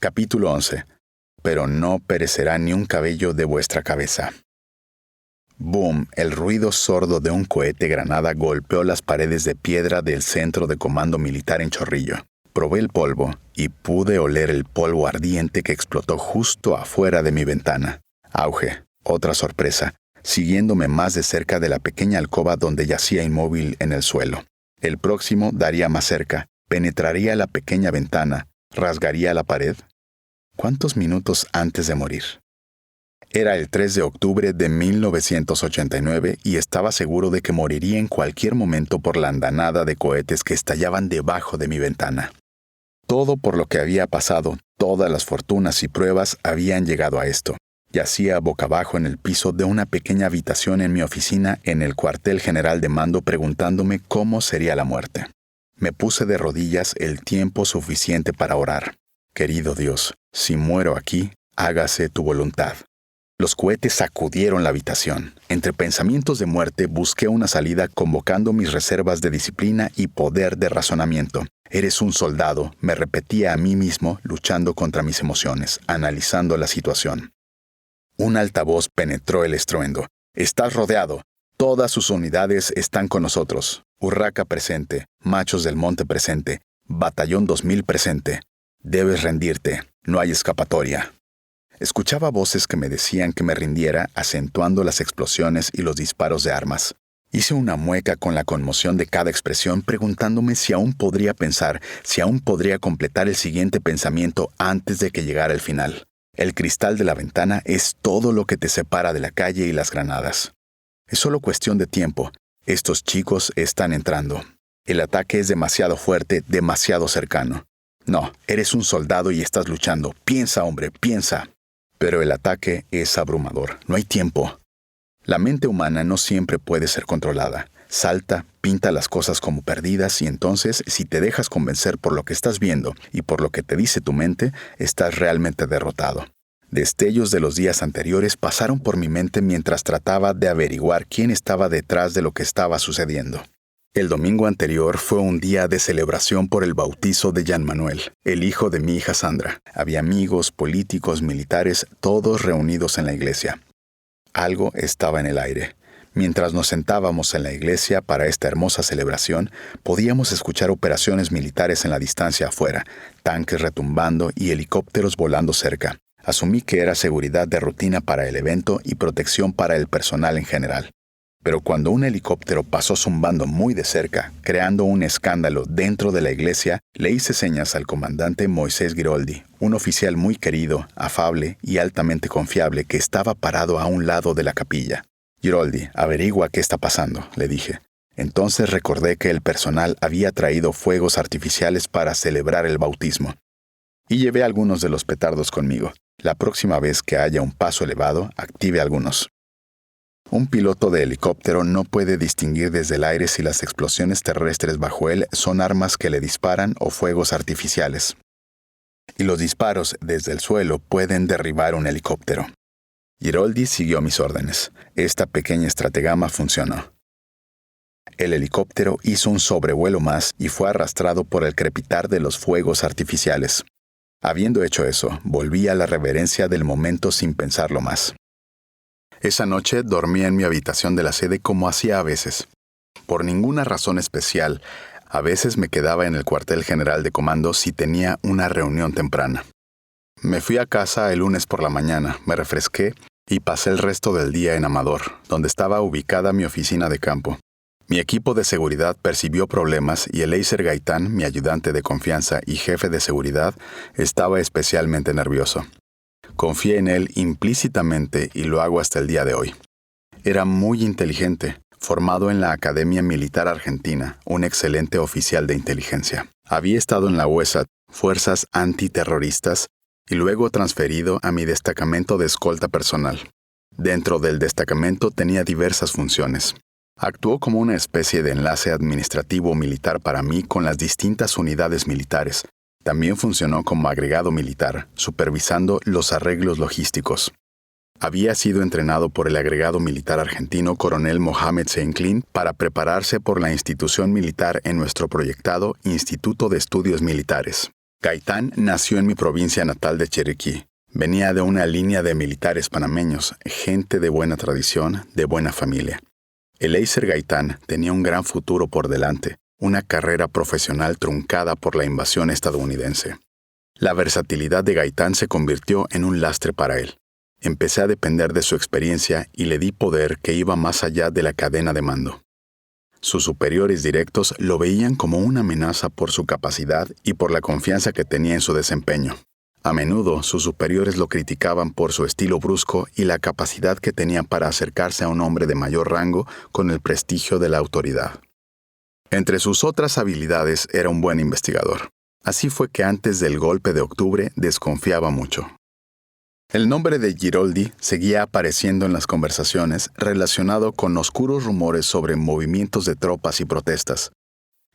Capítulo 11. Pero no perecerá ni un cabello de vuestra cabeza. Boom, el ruido sordo de un cohete granada golpeó las paredes de piedra del centro de comando militar en Chorrillo. Probé el polvo y pude oler el polvo ardiente que explotó justo afuera de mi ventana. Auge, otra sorpresa, siguiéndome más de cerca de la pequeña alcoba donde yacía inmóvil en el suelo. El próximo daría más cerca, penetraría la pequeña ventana, rasgaría la pared. ¿Cuántos minutos antes de morir? Era el 3 de octubre de 1989 y estaba seguro de que moriría en cualquier momento por la andanada de cohetes que estallaban debajo de mi ventana. Todo por lo que había pasado, todas las fortunas y pruebas habían llegado a esto. Yacía boca abajo en el piso de una pequeña habitación en mi oficina en el cuartel general de mando preguntándome cómo sería la muerte. Me puse de rodillas el tiempo suficiente para orar. Querido Dios, si muero aquí, hágase tu voluntad. Los cohetes sacudieron la habitación. Entre pensamientos de muerte busqué una salida convocando mis reservas de disciplina y poder de razonamiento. Eres un soldado, me repetía a mí mismo, luchando contra mis emociones, analizando la situación. Un altavoz penetró el estruendo. Estás rodeado. Todas sus unidades están con nosotros. Urraca presente. Machos del Monte presente. Batallón 2000 presente. Debes rendirte. No hay escapatoria. Escuchaba voces que me decían que me rindiera, acentuando las explosiones y los disparos de armas. Hice una mueca con la conmoción de cada expresión, preguntándome si aún podría pensar, si aún podría completar el siguiente pensamiento antes de que llegara el final. El cristal de la ventana es todo lo que te separa de la calle y las granadas. Es solo cuestión de tiempo. Estos chicos están entrando. El ataque es demasiado fuerte, demasiado cercano. No, eres un soldado y estás luchando. Piensa, hombre, piensa. Pero el ataque es abrumador. No hay tiempo. La mente humana no siempre puede ser controlada. Salta, pinta las cosas como perdidas y entonces, si te dejas convencer por lo que estás viendo y por lo que te dice tu mente, estás realmente derrotado. Destellos de los días anteriores pasaron por mi mente mientras trataba de averiguar quién estaba detrás de lo que estaba sucediendo. El domingo anterior fue un día de celebración por el bautizo de Jean Manuel, el hijo de mi hija Sandra. Había amigos, políticos, militares, todos reunidos en la iglesia. Algo estaba en el aire. Mientras nos sentábamos en la iglesia para esta hermosa celebración, podíamos escuchar operaciones militares en la distancia afuera, tanques retumbando y helicópteros volando cerca. Asumí que era seguridad de rutina para el evento y protección para el personal en general. Pero cuando un helicóptero pasó zumbando muy de cerca, creando un escándalo dentro de la iglesia, le hice señas al comandante Moisés Giroldi, un oficial muy querido, afable y altamente confiable que estaba parado a un lado de la capilla. Giroldi, averigua qué está pasando, le dije. Entonces recordé que el personal había traído fuegos artificiales para celebrar el bautismo. Y llevé algunos de los petardos conmigo. La próxima vez que haya un paso elevado, active algunos. Un piloto de helicóptero no puede distinguir desde el aire si las explosiones terrestres bajo él son armas que le disparan o fuegos artificiales. Y los disparos desde el suelo pueden derribar un helicóptero. Giroldi siguió mis órdenes. Esta pequeña estratagema funcionó. El helicóptero hizo un sobrevuelo más y fue arrastrado por el crepitar de los fuegos artificiales. Habiendo hecho eso, volví a la reverencia del momento sin pensarlo más. Esa noche dormí en mi habitación de la sede como hacía a veces. Por ninguna razón especial, a veces me quedaba en el cuartel general de comando si tenía una reunión temprana. Me fui a casa el lunes por la mañana, me refresqué y pasé el resto del día en Amador, donde estaba ubicada mi oficina de campo. Mi equipo de seguridad percibió problemas y Eliezer Gaitán, mi ayudante de confianza y jefe de seguridad, estaba especialmente nervioso. Confié en él implícitamente y lo hago hasta el día de hoy. Era muy inteligente, formado en la Academia Militar Argentina, un excelente oficial de inteligencia. Había estado en la UESAT, Fuerzas Antiterroristas, y luego transferido a mi destacamento de escolta personal. Dentro del destacamento tenía diversas funciones. Actuó como una especie de enlace administrativo militar para mí con las distintas unidades militares. También funcionó como agregado militar, supervisando los arreglos logísticos. Había sido entrenado por el agregado militar argentino coronel Mohamed Seinclin para prepararse por la institución militar en nuestro proyectado Instituto de Estudios Militares. Gaitán nació en mi provincia natal de Chiriquí. Venía de una línea de militares panameños, gente de buena tradición, de buena familia. Eliezer Gaitán tenía un gran futuro por delante, una carrera profesional truncada por la invasión estadounidense. La versatilidad de Gaitán se convirtió en un lastre para él. Empecé a depender de su experiencia y le di poder que iba más allá de la cadena de mando. Sus superiores directos lo veían como una amenaza por su capacidad y por la confianza que tenía en su desempeño. A menudo sus superiores lo criticaban por su estilo brusco y la capacidad que tenía para acercarse a un hombre de mayor rango con el prestigio de la autoridad. Entre sus otras habilidades era un buen investigador. Así fue que antes del golpe de octubre desconfiaba mucho. El nombre de Giroldi seguía apareciendo en las conversaciones relacionado con oscuros rumores sobre movimientos de tropas y protestas.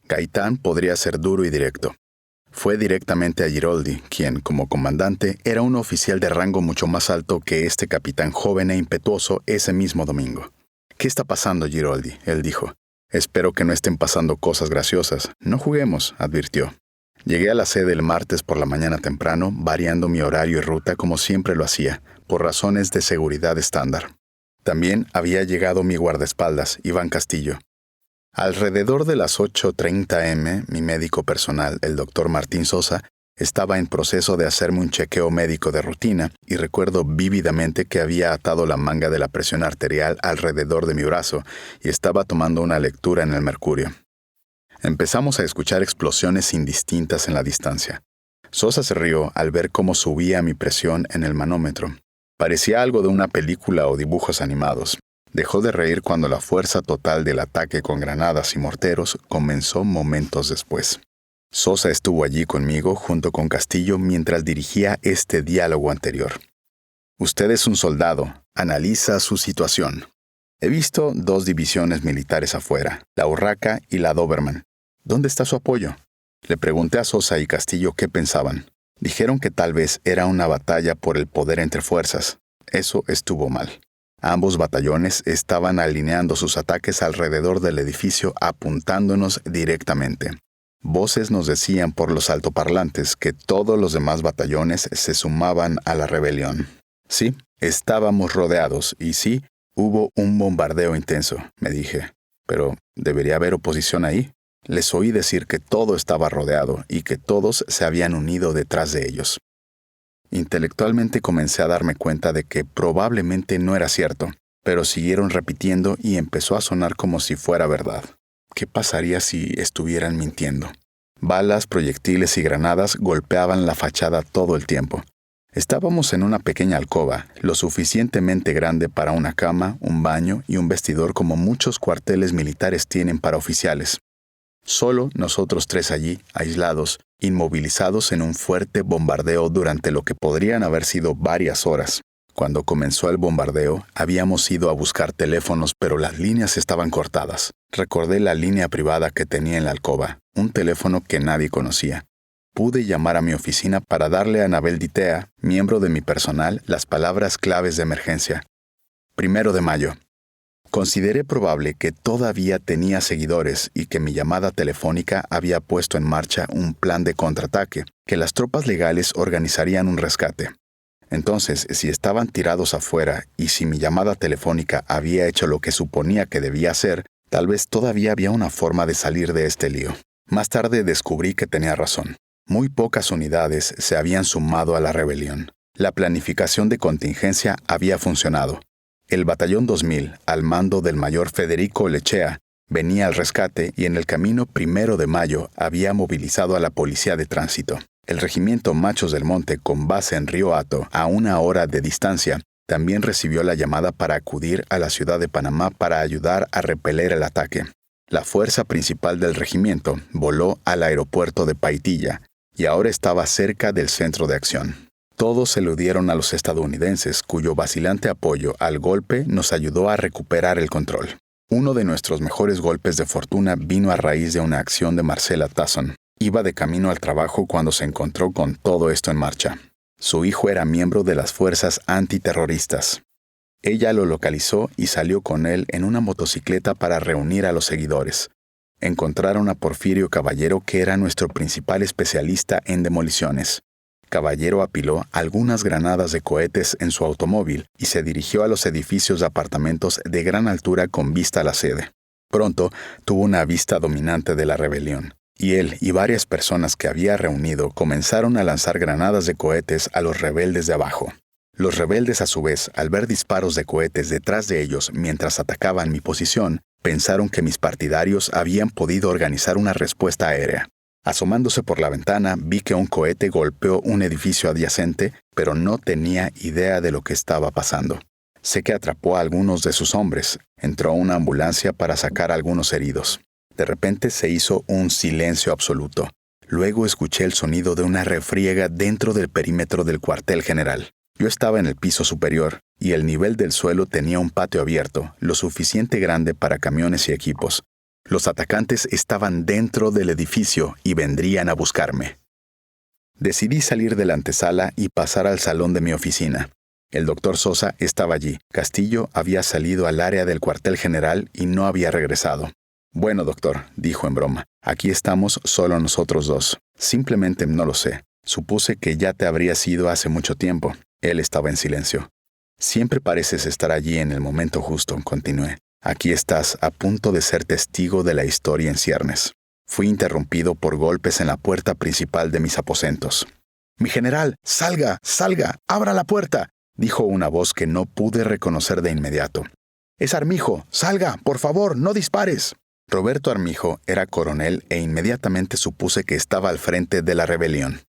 Gaitán podría ser duro y directo. Fue directamente a Giroldi, quien, como comandante, era un oficial de rango mucho más alto que este capitán joven e impetuoso ese mismo domingo. «¿Qué está pasando, Giroldi?», él dijo. «Espero que no estén pasando cosas graciosas. No juguemos», advirtió. Llegué a la sede el martes por la mañana temprano, variando mi horario y ruta como siempre lo hacía, por razones de seguridad estándar. También había llegado mi guardaespaldas, Iván Castillo. Alrededor de las 8:30 am, mi médico personal, el doctor Martín Sosa, estaba en proceso de hacerme un chequeo médico de rutina y recuerdo vívidamente que había atado la manga de la presión arterial alrededor de mi brazo y estaba tomando una lectura en el mercurio. Empezamos a escuchar explosiones indistintas en la distancia. Sosa se rió al ver cómo subía mi presión en el manómetro. Parecía algo de una película o dibujos animados. Dejó de reír cuando la fuerza total del ataque con granadas y morteros comenzó momentos después. Sosa estuvo allí conmigo junto con Castillo mientras dirigía este diálogo anterior. «Usted es un soldado. Analiza su situación. He visto 2 divisiones militares afuera, la Urraca y la Doberman. ¿Dónde está su apoyo?». Le pregunté a Sosa y Castillo qué pensaban. Dijeron que tal vez era una batalla por el poder entre fuerzas. Eso estuvo mal. Ambos batallones estaban alineando sus ataques alrededor del edificio apuntándonos directamente. Voces nos decían por los altoparlantes que todos los demás batallones se sumaban a la rebelión. Sí, estábamos rodeados y sí, hubo un bombardeo intenso, me dije. Pero debería haber oposición ahí. Les oí decir que todo estaba rodeado y que todos se habían unido detrás de ellos. Intelectualmente comencé a darme cuenta de que probablemente no era cierto, pero siguieron repitiendo y empezó a sonar como si fuera verdad. ¿Qué pasaría si estuvieran mintiendo? Balas, proyectiles y granadas golpeaban la fachada todo el tiempo. Estábamos en una pequeña alcoba, lo suficientemente grande para una cama, un baño y un vestidor como muchos cuarteles militares tienen para oficiales. Solo nosotros 3 allí, aislados, inmovilizados en un fuerte bombardeo durante lo que podrían haber sido varias horas. Cuando comenzó el bombardeo, habíamos ido a buscar teléfonos, pero las líneas estaban cortadas. Recordé la línea privada que tenía en la alcoba, un teléfono que nadie conocía. Pude llamar a mi oficina para darle a Anabel Ditea, miembro de mi personal, las palabras claves de emergencia. 1 de mayo. Consideré probable que todavía tenía seguidores y que mi llamada telefónica había puesto en marcha un plan de contraataque, que las tropas legales organizarían un rescate. Entonces, si estaban tirados afuera y si mi llamada telefónica había hecho lo que suponía que debía hacer, tal vez todavía había una forma de salir de este lío. Más tarde descubrí que tenía razón. Muy pocas unidades se habían sumado a la rebelión. La planificación de contingencia había funcionado. El Batallón 2000, al mando del mayor Federico Lechea, venía al rescate y en el camino 1 de mayo había movilizado a la policía de tránsito. El regimiento Machos del Monte, con base en Río Hato, a 1 hora de distancia, también recibió la llamada para acudir a la ciudad de Panamá para ayudar a repeler el ataque. La fuerza principal del regimiento voló al aeropuerto de Paitilla y ahora estaba cerca del centro de acción. Todos eludieron a los estadounidenses, cuyo vacilante apoyo al golpe nos ayudó a recuperar el control. Uno de nuestros mejores golpes de fortuna vino a raíz de una acción de Marcela Tasson. Iba de camino al trabajo cuando se encontró con todo esto en marcha. Su hijo era miembro de las fuerzas antiterroristas. Ella lo localizó y salió con él en una motocicleta para reunir a los seguidores. Encontraron a Porfirio Caballero, que era nuestro principal especialista en demoliciones. Caballero apiló algunas granadas de cohetes en su automóvil y se dirigió a los edificios de apartamentos de gran altura con vista a la sede. Pronto tuvo una vista dominante de la rebelión, y él y varias personas que había reunido comenzaron a lanzar granadas de cohetes a los rebeldes de abajo. Los rebeldes, a su vez, al ver disparos de cohetes detrás de ellos mientras atacaban mi posición, pensaron que mis partidarios habían podido organizar una respuesta aérea. Asomándose por la ventana, vi que un cohete golpeó un edificio adyacente, pero no tenía idea de lo que estaba pasando. Sé que atrapó a algunos de sus hombres. Entró una ambulancia para sacar a algunos heridos. De repente se hizo un silencio absoluto. Luego escuché el sonido de una refriega dentro del perímetro del cuartel general. Yo estaba en el piso superior, y el nivel del suelo tenía un patio abierto, lo suficiente grande para camiones y equipos. Los atacantes estaban dentro del edificio y vendrían a buscarme. Decidí salir de la antesala y pasar al salón de mi oficina. El doctor Sosa estaba allí. Castillo había salido al área del cuartel general y no había regresado. «Bueno, doctor», dijo en broma, «aquí estamos solo nosotros dos. Simplemente no lo sé. Supuse que ya te habrías ido hace mucho tiempo». Él estaba en silencio. «Siempre pareces estar allí en el momento justo», continué. «Aquí estás, a punto de ser testigo de la historia en ciernes». Fui interrumpido por golpes en la puerta principal de mis aposentos. «Mi general, salga, salga, abra la puerta», dijo una voz que no pude reconocer de inmediato. «Es Armijo, salga, por favor, no dispares». Roberto Armijo era coronel e inmediatamente supuse que estaba al frente de la rebelión.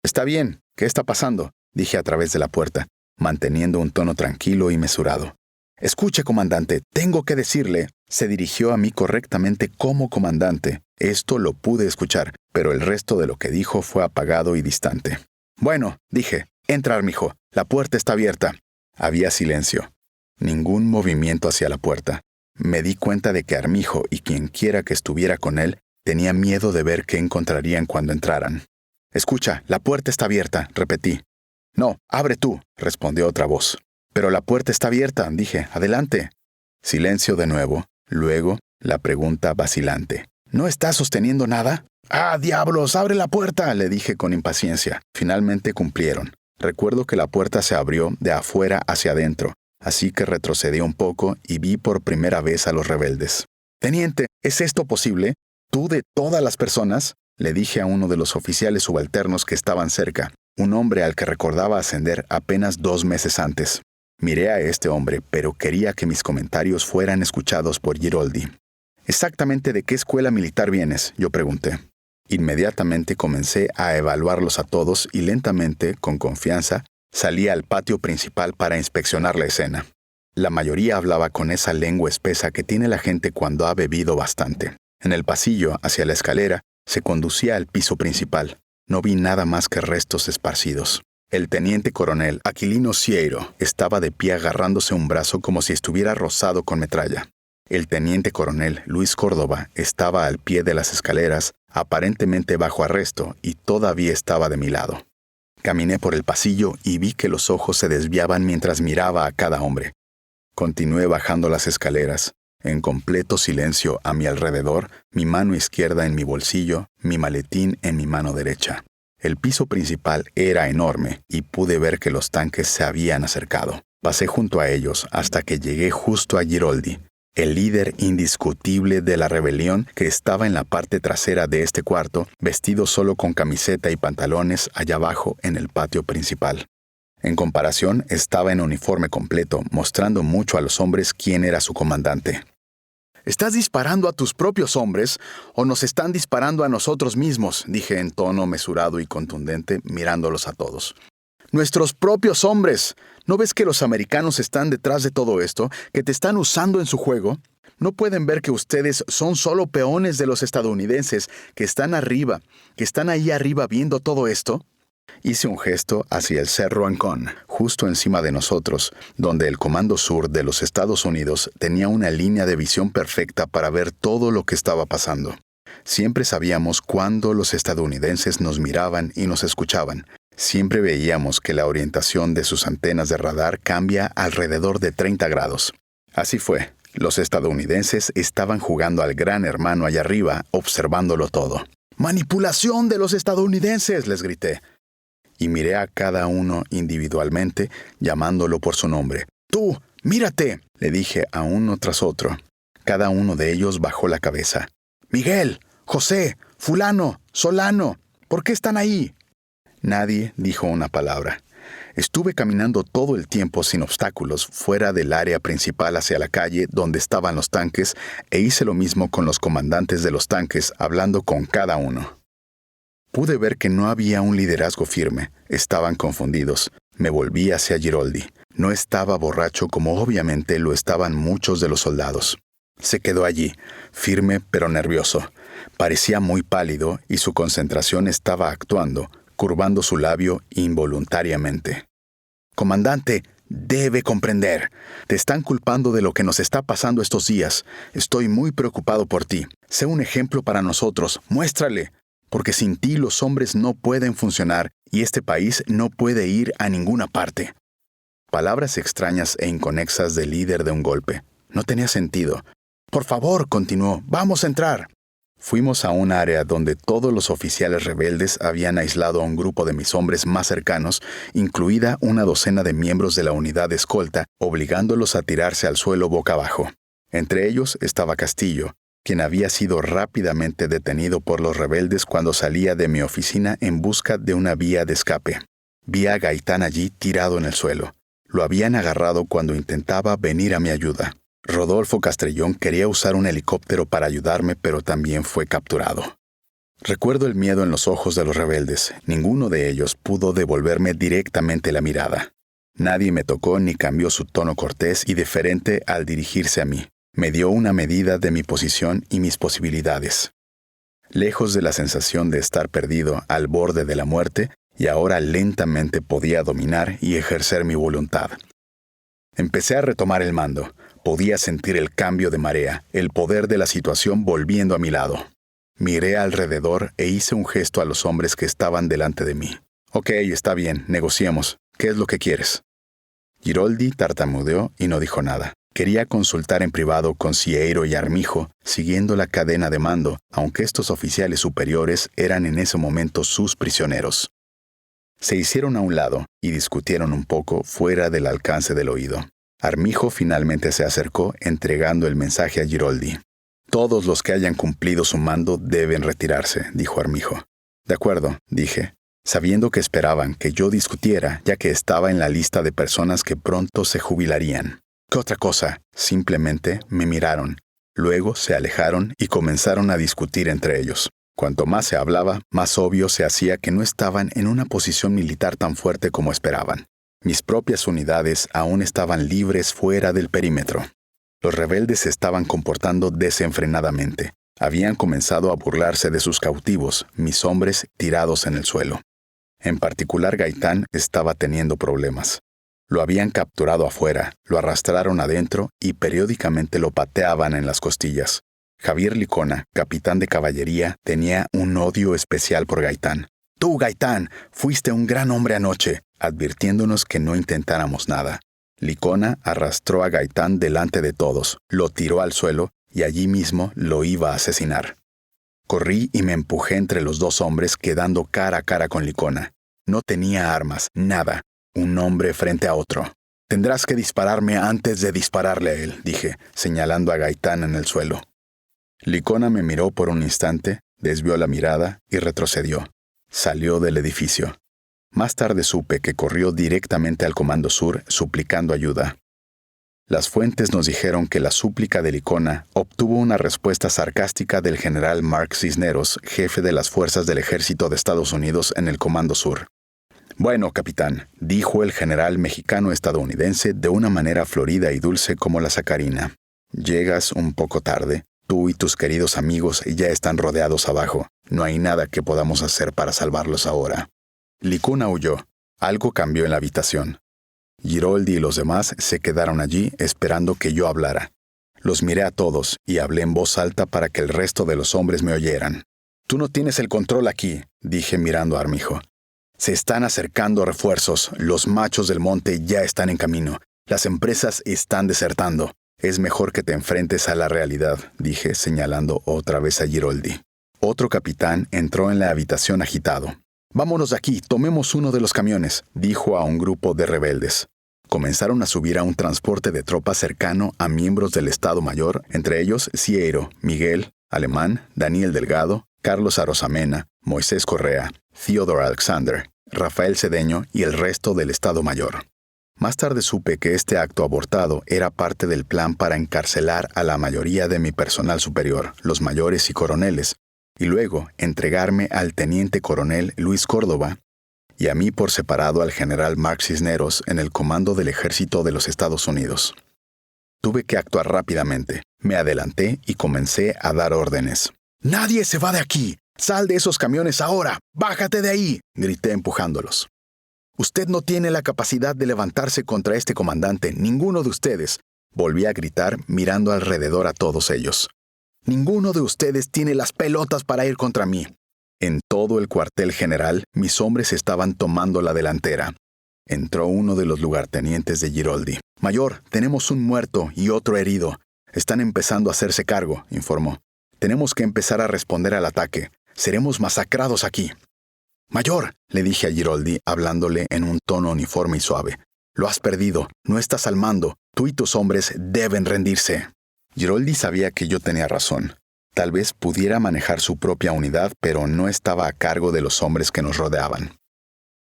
«Está bien, ¿qué está pasando?», dije a través de la puerta, manteniendo un tono tranquilo y mesurado. «Escuche, comandante, tengo que decirle». Se dirigió a mí correctamente como comandante. Esto lo pude escuchar, pero el resto de lo que dijo fue apagado y distante. «Bueno», dije, «entra, Armijo. La puerta está abierta». Había silencio. Ningún movimiento hacia la puerta. Me di cuenta de que Armijo y quienquiera que estuviera con él tenía miedo de ver qué encontrarían cuando entraran. «Escucha, la puerta está abierta», repetí. «No, abre tú», respondió otra voz. «Pero la puerta está abierta», dije, «adelante». Silencio de nuevo, luego la pregunta vacilante. «¿No estás sosteniendo nada?» «¡Ah, diablos! ¡Abre la puerta!», le dije con impaciencia. Finalmente cumplieron. Recuerdo que la puerta se abrió de afuera hacia adentro, así que retrocedí un poco y vi por primera vez a los rebeldes. «Teniente, ¿es esto posible? ¿Tú de todas las personas?», le dije a uno de los oficiales subalternos que estaban cerca, un hombre al que recordaba ascender apenas 2 meses antes. Miré a este hombre, pero quería que mis comentarios fueran escuchados por Giroldi. «¿Exactamente de qué escuela militar vienes?», yo pregunté. Inmediatamente comencé a evaluarlos a todos y lentamente, con confianza, salí al patio principal para inspeccionar la escena. La mayoría hablaba con esa lengua espesa que tiene la gente cuando ha bebido bastante. En el pasillo, hacia la escalera, se conducía al piso principal. No vi nada más que restos esparcidos. El teniente coronel Aquilino Cieiro estaba de pie agarrándose un brazo como si estuviera rozado con metralla. El teniente coronel Luis Córdoba estaba al pie de las escaleras, aparentemente bajo arresto, y todavía estaba de mi lado. Caminé por el pasillo y vi que los ojos se desviaban mientras miraba a cada hombre. Continué bajando las escaleras, en completo silencio a mi alrededor, mi mano izquierda en mi bolsillo, mi maletín en mi mano derecha. El piso principal era enorme y pude ver que los tanques se habían acercado. Pasé junto a ellos hasta que llegué justo a Giroldi, el líder indiscutible de la rebelión, que estaba en la parte trasera de este cuarto, vestido solo con camiseta y pantalones allá abajo en el patio principal. En comparación, estaba en uniforme completo, mostrando mucho a los hombres quién era su comandante. «¿Estás disparando a tus propios hombres o nos están disparando a nosotros mismos?», dije en tono mesurado y contundente, mirándolos a todos. «Nuestros propios hombres. ¿No ves que los americanos están detrás de todo esto, que te están usando en su juego? ¿No pueden ver que ustedes son solo peones de los estadounidenses que están arriba, que están ahí arriba viendo todo esto?» Hice un gesto hacia el Cerro Ancón, justo encima de nosotros, donde el Comando Sur de los Estados Unidos tenía una línea de visión perfecta para ver todo lo que estaba pasando. Siempre sabíamos cuándo los estadounidenses nos miraban y nos escuchaban. Siempre veíamos que la orientación de sus antenas de radar cambia alrededor de 30 grados. Así fue. Los estadounidenses estaban jugando al gran hermano allá arriba, observándolo todo. ¡Manipulación de los estadounidenses!, les grité. Y miré a cada uno individualmente, llamándolo por su nombre. ¡Tú, mírate!, le dije a uno tras otro. Cada uno de ellos bajó la cabeza. ¡Miguel! ¡José! ¡Fulano! ¡Solano! ¿Por qué están ahí? Nadie dijo una palabra. Estuve caminando todo el tiempo sin obstáculos fuera del área principal hacia la calle donde estaban los tanques e hice lo mismo con los comandantes de los tanques, hablando con cada uno. Pude ver que no había un liderazgo firme. Estaban confundidos. Me volví hacia Giroldi. No estaba borracho como obviamente lo estaban muchos de los soldados. Se quedó allí, firme pero nervioso. Parecía muy pálido y su concentración estaba actuando, curvando su labio involuntariamente. «Comandante, debe comprender. Te están culpando de lo que nos está pasando estos días. Estoy muy preocupado por ti. Sé un ejemplo para nosotros. Muéstrale. Porque sin ti los hombres no pueden funcionar y este país no puede ir a ninguna parte». Palabras extrañas e inconexas del líder de un golpe. No tenía sentido. «Por favor», continuó, «vamos a entrar». Fuimos a un área donde todos los oficiales rebeldes habían aislado a un grupo de mis hombres más cercanos, incluida una docena de miembros de la unidad de escolta, obligándolos a tirarse al suelo boca abajo. Entre ellos estaba Castillo, quien había sido rápidamente detenido por los rebeldes cuando salía de mi oficina en busca de una vía de escape. Vi a Gaitán allí tirado en el suelo. Lo habían agarrado cuando intentaba venir a mi ayuda. Rodolfo Castrellón quería usar un helicóptero para ayudarme, pero también fue capturado. Recuerdo el miedo en los ojos de los rebeldes. Ninguno de ellos pudo devolverme directamente la mirada. Nadie me tocó ni cambió su tono cortés y deferente al dirigirse a mí. Me dio una medida de mi posición y mis posibilidades. Lejos de la sensación de estar perdido al borde de la muerte, y ahora lentamente podía dominar y ejercer mi voluntad. Empecé a retomar el mando. Podía sentir el cambio de marea, el poder de la situación volviendo a mi lado. Miré alrededor e hice un gesto a los hombres que estaban delante de mí. «Ok, está bien, negociemos. ¿Qué es lo que quieres?» Giroldi tartamudeó y no dijo nada. Quería consultar en privado con Cieiro y Armijo, siguiendo la cadena de mando, aunque estos oficiales superiores eran en ese momento sus prisioneros. Se hicieron a un lado y discutieron un poco fuera del alcance del oído. Armijo finalmente se acercó entregando el mensaje a Giroldi. «Todos los que hayan cumplido su mando deben retirarse», dijo Armijo. «De acuerdo», dije, sabiendo que esperaban que yo discutiera, ya que estaba en la lista de personas que pronto se jubilarían. ¿Qué otra cosa? Simplemente me miraron. Luego se alejaron y comenzaron a discutir entre ellos. Cuanto más se hablaba, más obvio se hacía que no estaban en una posición militar tan fuerte como esperaban. Mis propias unidades aún estaban libres fuera del perímetro. Los rebeldes se estaban comportando desenfrenadamente. Habían comenzado a burlarse de sus cautivos, mis hombres tirados en el suelo. En particular, Gaitán estaba teniendo problemas. Lo habían capturado afuera, lo arrastraron adentro y periódicamente lo pateaban en las costillas. Javier Licona, capitán de caballería, tenía un odio especial por Gaitán. «Tú, Gaitán, fuiste un gran hombre anoche», advirtiéndonos que no intentáramos nada. Licona arrastró a Gaitán delante de todos, lo tiró al suelo y allí mismo lo iba a asesinar. Corrí y me empujé entre los dos hombres, quedando cara a cara con Licona. No tenía armas, nada. Un hombre frente a otro. «Tendrás que dispararme antes de dispararle a él», dije, señalando a Gaitán en el suelo. Licona me miró por un instante, desvió la mirada y retrocedió. Salió del edificio. Más tarde supe que corrió directamente al Comando Sur suplicando ayuda. Las fuentes nos dijeron que la súplica de Licona obtuvo una respuesta sarcástica del general Mark Cisneros, jefe de las fuerzas del Ejército de Estados Unidos en el Comando Sur. «Bueno, capitán», dijo el general mexicano-estadounidense de una manera florida y dulce como la sacarina. «Llegas un poco tarde. Tú y tus queridos amigos ya están rodeados abajo. No hay nada que podamos hacer para salvarlos ahora». Licona huyó. Algo cambió en la habitación. Giroldi y los demás se quedaron allí esperando que yo hablara. Los miré a todos y hablé en voz alta para que el resto de los hombres me oyeran. «Tú no tienes el control aquí», dije mirando a Armijo. «Se están acercando refuerzos. Los machos del monte ya están en camino. Las empresas están desertando. Es mejor que te enfrentes a la realidad, dije, señalando otra vez a Giroldi. Otro capitán entró en la habitación agitado. «Vámonos de aquí, tomemos uno de los camiones», dijo a un grupo de rebeldes. Comenzaron a subir a un transporte de tropas cercano a miembros del Estado Mayor, entre ellos Cieiro, Miguel, Alemán, Daniel Delgado, Carlos Arosamena, Moisés Correa, Theodore Alexander, Rafael Cedeño y el resto del Estado Mayor. Más tarde supe que este acto abortado era parte del plan para encarcelar a la mayoría de mi personal superior, los mayores y coroneles, y luego entregarme al teniente coronel Luis Córdoba y a mí por separado al general Mark Cisneros en el comando del ejército de los Estados Unidos. Tuve que actuar rápidamente. Me adelanté y comencé a dar órdenes. «¡Nadie se va de aquí! ¡Sal de esos camiones ahora! ¡Bájate de ahí!», grité empujándolos. «Usted no tiene la capacidad de levantarse contra este comandante, ninguno de ustedes», volví a gritar mirando alrededor a todos ellos. «Ninguno de ustedes tiene las pelotas para ir contra mí». En todo el cuartel general, mis hombres estaban tomando la delantera. Entró uno de los lugartenientes de Giroldi. «Mayor, tenemos un muerto y otro herido. Están empezando a hacerse cargo», informó. «Tenemos que empezar a responder al ataque. Seremos masacrados aquí». «Mayor», le dije a Giroldi, hablándole en un tono uniforme y suave. «Lo has perdido. No estás al mando. Tú y tus hombres deben rendirse». Giroldi sabía que yo tenía razón. Tal vez pudiera manejar su propia unidad, pero no estaba a cargo de los hombres que nos rodeaban.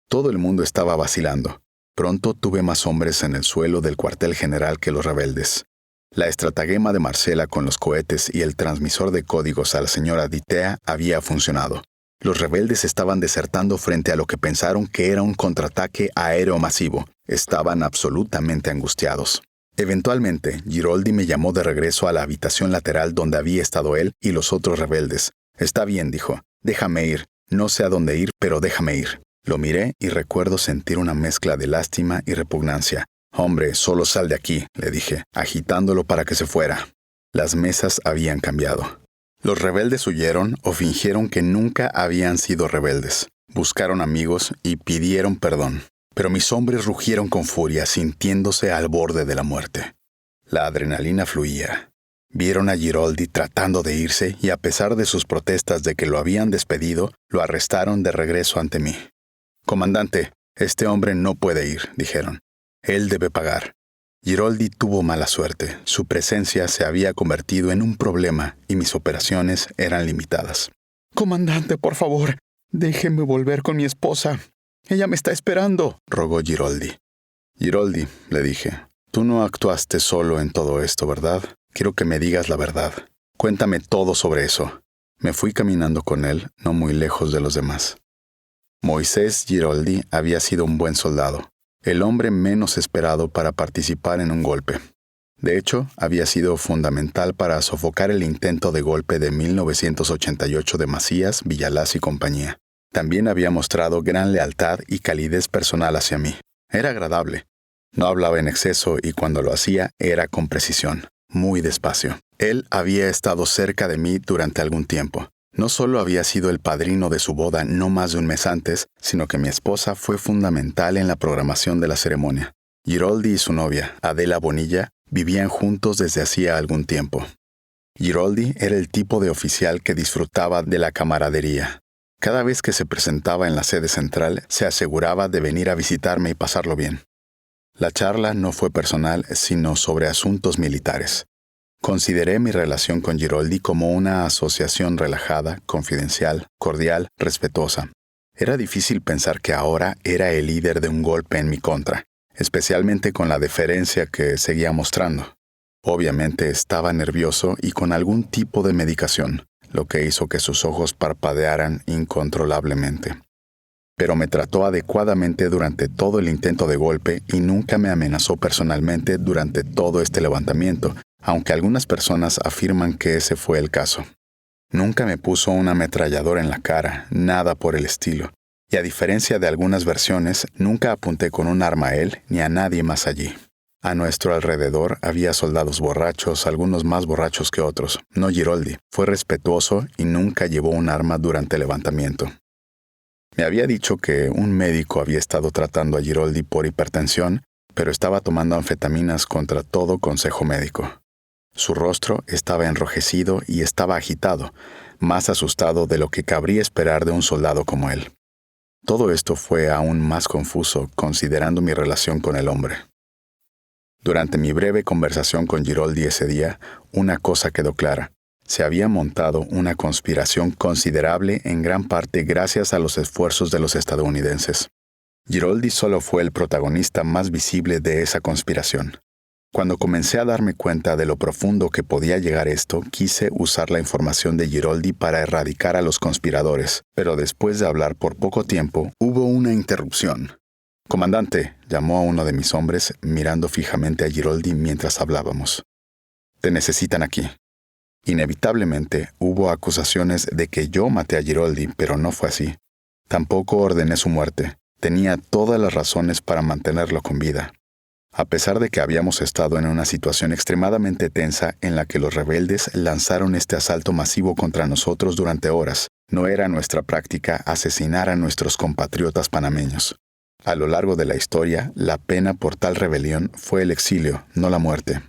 Todo el mundo estaba vacilando. Pronto tuve más hombres en el suelo del cuartel general que los rebeldes. La estratagema de Marcela con los cohetes y el transmisor de códigos a la señora Ditea había funcionado. Los rebeldes estaban desertando frente a lo que pensaron que era un contraataque aéreo masivo. Estaban absolutamente angustiados. Eventualmente, Giroldi me llamó de regreso a la habitación lateral donde había estado él y los otros rebeldes. «Está bien», dijo. «Déjame ir. No sé a dónde ir, pero déjame ir». Lo miré y recuerdo sentir una mezcla de lástima y repugnancia. «Hombre, solo sal de aquí», le dije, agitándolo para que se fuera. Las mesas habían cambiado. Los rebeldes huyeron o fingieron que nunca habían sido rebeldes. Buscaron amigos y pidieron perdón. Pero mis hombres rugieron con furia, sintiéndose al borde de la muerte. La adrenalina fluía. Vieron a Giroldi tratando de irse y a pesar de sus protestas de que lo habían despedido, lo arrestaron de regreso ante mí. «Comandante, este hombre no puede ir», dijeron. «Él debe pagar». Giroldi tuvo mala suerte. Su presencia se había convertido en un problema y mis operaciones eran limitadas. «Comandante, por favor, déjeme volver con mi esposa. Ella me está esperando», rogó Giroldi. «Giroldi», le dije, «tú no actuaste solo en todo esto, ¿verdad? Quiero que me digas la verdad. Cuéntame todo sobre eso». Me fui caminando con él, no muy lejos de los demás. Moisés Giroldi había sido un buen soldado, el hombre menos esperado para participar en un golpe. De hecho, había sido fundamental para sofocar el intento de golpe de 1988 de Macías, Villalaz y compañía. También había mostrado gran lealtad y calidez personal hacia mí. Era agradable. No hablaba en exceso y cuando lo hacía era con precisión, muy despacio. Él había estado cerca de mí durante algún tiempo. No solo había sido el padrino de su boda no más de un mes antes, sino que mi esposa fue fundamental en la programación de la ceremonia. Giroldi y su novia, Adela Bonilla, vivían juntos desde hacía algún tiempo. Giroldi era el tipo de oficial que disfrutaba de la camaradería. Cada vez que se presentaba en la sede central, se aseguraba de venir a visitarme y pasarlo bien. La charla no fue personal, sino sobre asuntos militares. Consideré mi relación con Giroldi como una asociación relajada, confidencial, cordial, respetuosa. Era difícil pensar que ahora era el líder de un golpe en mi contra, especialmente con la deferencia que seguía mostrando. Obviamente estaba nervioso y con algún tipo de medicación, lo que hizo que sus ojos parpadearan incontrolablemente. Pero me trató adecuadamente durante todo el intento de golpe y nunca me amenazó personalmente durante todo este levantamiento, aunque algunas personas afirman que ese fue el caso. Nunca me puso una ametralladora en la cara, nada por el estilo, y a diferencia de algunas versiones, nunca apunté con un arma a él ni a nadie más allí. A nuestro alrededor había soldados borrachos, algunos más borrachos que otros. No Giroldi. Fue respetuoso y nunca llevó un arma durante el levantamiento. Me había dicho que un médico había estado tratando a Giroldi por hipertensión, pero estaba tomando anfetaminas contra todo consejo médico. Su rostro estaba enrojecido y estaba agitado, más asustado de lo que cabría esperar de un soldado como él. Todo esto fue aún más confuso considerando mi relación con el hombre. Durante mi breve conversación con Giroldi ese día, una cosa quedó clara. Se había montado una conspiración considerable en gran parte gracias a los esfuerzos de los estadounidenses. Giroldi solo fue el protagonista más visible de esa conspiración. Cuando comencé a darme cuenta de lo profundo que podía llegar esto, quise usar la información de Giroldi para erradicar a los conspiradores, pero después de hablar por poco tiempo, hubo una interrupción. «Comandante», llamó a uno de mis hombres, mirando fijamente a Giroldi mientras hablábamos. «Te necesitan aquí». Inevitablemente, hubo acusaciones de que yo maté a Giroldi, pero no fue así. Tampoco ordené su muerte. Tenía todas las razones para mantenerlo con vida. A pesar de que habíamos estado en una situación extremadamente tensa en la que los rebeldes lanzaron este asalto masivo contra nosotros durante horas, no era nuestra práctica asesinar a nuestros compatriotas panameños. A lo largo de la historia, la pena por tal rebelión fue el exilio, no la muerte.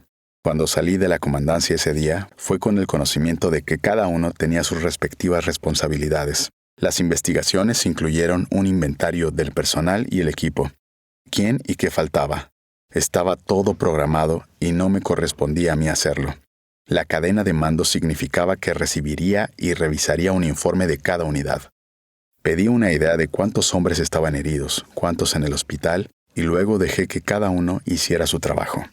Cuando salí de la comandancia ese día, fue con el conocimiento de que cada uno tenía sus respectivas responsabilidades. Las investigaciones incluyeron un inventario del personal y el equipo. ¿Quién y qué faltaba? Estaba todo programado y no me correspondía a mí hacerlo. La cadena de mando significaba que recibiría y revisaría un informe de cada unidad. Pedí una idea de cuántos hombres estaban heridos, cuántos en el hospital, y luego dejé que cada uno hiciera su trabajo.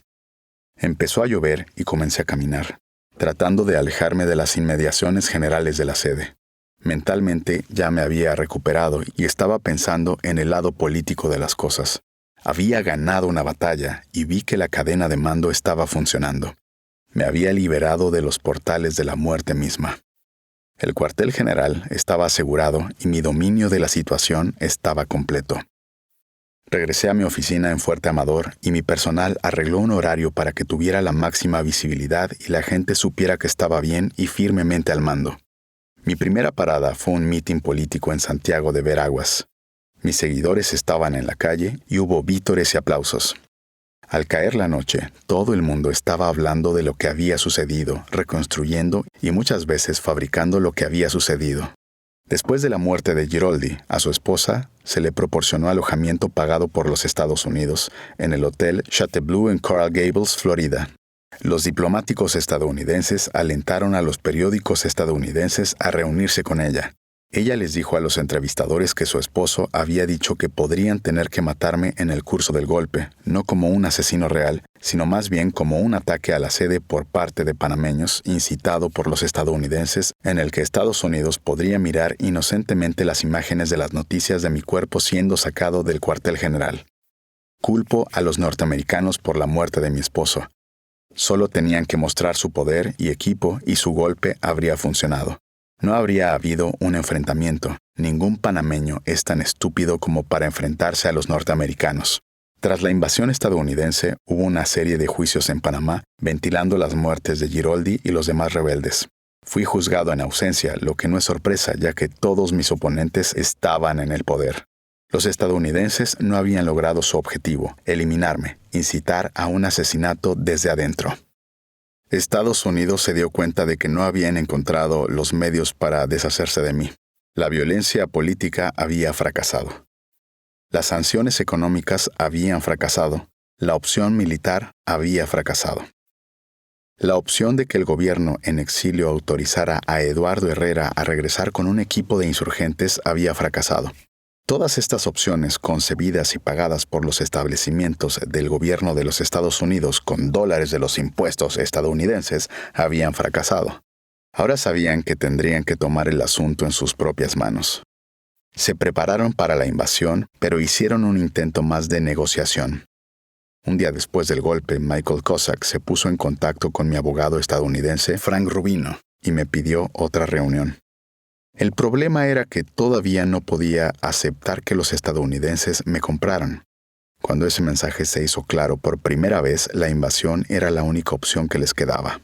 Empezó a llover y comencé a caminar, tratando de alejarme de las inmediaciones generales de la sede. Mentalmente ya me había recuperado y estaba pensando en el lado político de las cosas. Había ganado una batalla y vi que la cadena de mando estaba funcionando. Me había liberado de los portales de la muerte misma. El cuartel general estaba asegurado y mi dominio de la situación estaba completo. Regresé a mi oficina en Fuerte Amador y mi personal arregló un horario para que tuviera la máxima visibilidad y la gente supiera que estaba bien y firmemente al mando. Mi primera parada fue un mitin político en Santiago de Veraguas. Mis seguidores estaban en la calle y hubo vítores y aplausos. Al caer la noche, todo el mundo estaba hablando de lo que había sucedido, reconstruyendo y muchas veces fabricando lo que había sucedido. Después de la muerte de Giroldi, a su esposa se le proporcionó alojamiento pagado por los Estados Unidos en el Hotel Chateaubleu en Coral Gables, Florida. Los diplomáticos estadounidenses alentaron a los periódicos estadounidenses a reunirse con ella. Ella les dijo a los entrevistadores que su esposo había dicho que podrían tener que matarme en el curso del golpe, no como un asesino real, sino más bien como un ataque a la sede por parte de panameños incitado por los estadounidenses, en el que Estados Unidos podría mirar inocentemente las imágenes de las noticias de mi cuerpo siendo sacado del cuartel general. Culpo a los norteamericanos por la muerte de mi esposo. Solo tenían que mostrar su poder y equipo y su golpe habría funcionado. No habría habido un enfrentamiento. Ningún panameño es tan estúpido como para enfrentarse a los norteamericanos. Tras la invasión estadounidense, hubo una serie de juicios en Panamá, ventilando las muertes de Giroldi y los demás rebeldes. Fui juzgado en ausencia, lo que no es sorpresa, ya que todos mis oponentes estaban en el poder. Los estadounidenses no habían logrado su objetivo, eliminarme, incitar a un asesinato desde adentro. Estados Unidos se dio cuenta de que no habían encontrado los medios para deshacerse de mí. La violencia política había fracasado. Las sanciones económicas habían fracasado. La opción militar había fracasado. La opción de que el gobierno en exilio autorizara a Eduardo Herrera a regresar con un equipo de insurgentes había fracasado. Todas estas opciones, concebidas y pagadas por los establecimientos del gobierno de los Estados Unidos con dólares de los impuestos estadounidenses, habían fracasado. Ahora sabían que tendrían que tomar el asunto en sus propias manos. Se prepararon para la invasión, pero hicieron un intento más de negociación. Un día después del golpe, Michael Cossack se puso en contacto con mi abogado estadounidense, Frank Rubino, y me pidió otra reunión. El problema era que todavía no podía aceptar que los estadounidenses me compraran. Cuando ese mensaje se hizo claro por primera vez, la invasión era la única opción que les quedaba.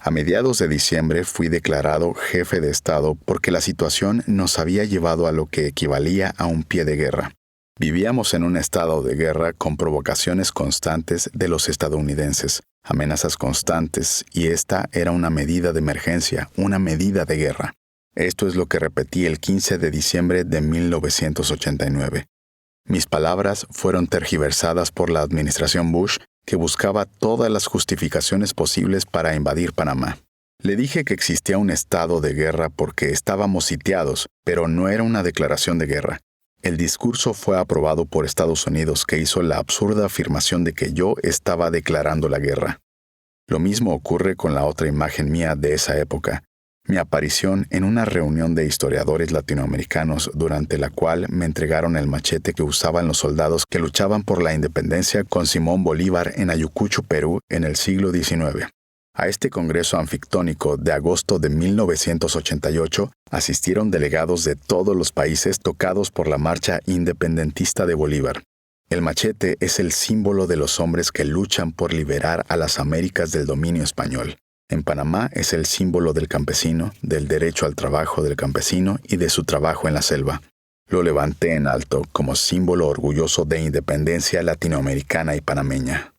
A mediados de diciembre fui declarado jefe de Estado porque la situación nos había llevado a lo que equivalía a un pie de guerra. Vivíamos en un estado de guerra con provocaciones constantes de los estadounidenses, amenazas constantes, y esta era una medida de emergencia, una medida de guerra. Esto es lo que repetí el 15 de diciembre de 1989. Mis palabras fueron tergiversadas por la administración Bush, que buscaba todas las justificaciones posibles para invadir Panamá. Le dije que existía un estado de guerra porque estábamos sitiados, pero no era una declaración de guerra. El discurso fue aprobado por Estados Unidos, que hizo la absurda afirmación de que yo estaba declarando la guerra. Lo mismo ocurre con la otra imagen mía de esa época, mi aparición en una reunión de historiadores latinoamericanos durante la cual me entregaron el machete que usaban los soldados que luchaban por la independencia con Simón Bolívar en Ayacucho, Perú, en el siglo XIX. A este congreso anfictónico de agosto de 1988 asistieron delegados de todos los países tocados por la marcha independentista de Bolívar. El machete es el símbolo de los hombres que luchan por liberar a las Américas del dominio español. En Panamá es el símbolo del campesino, del derecho al trabajo del campesino y de su trabajo en la selva. Lo levanté en alto como símbolo orgulloso de independencia latinoamericana y panameña.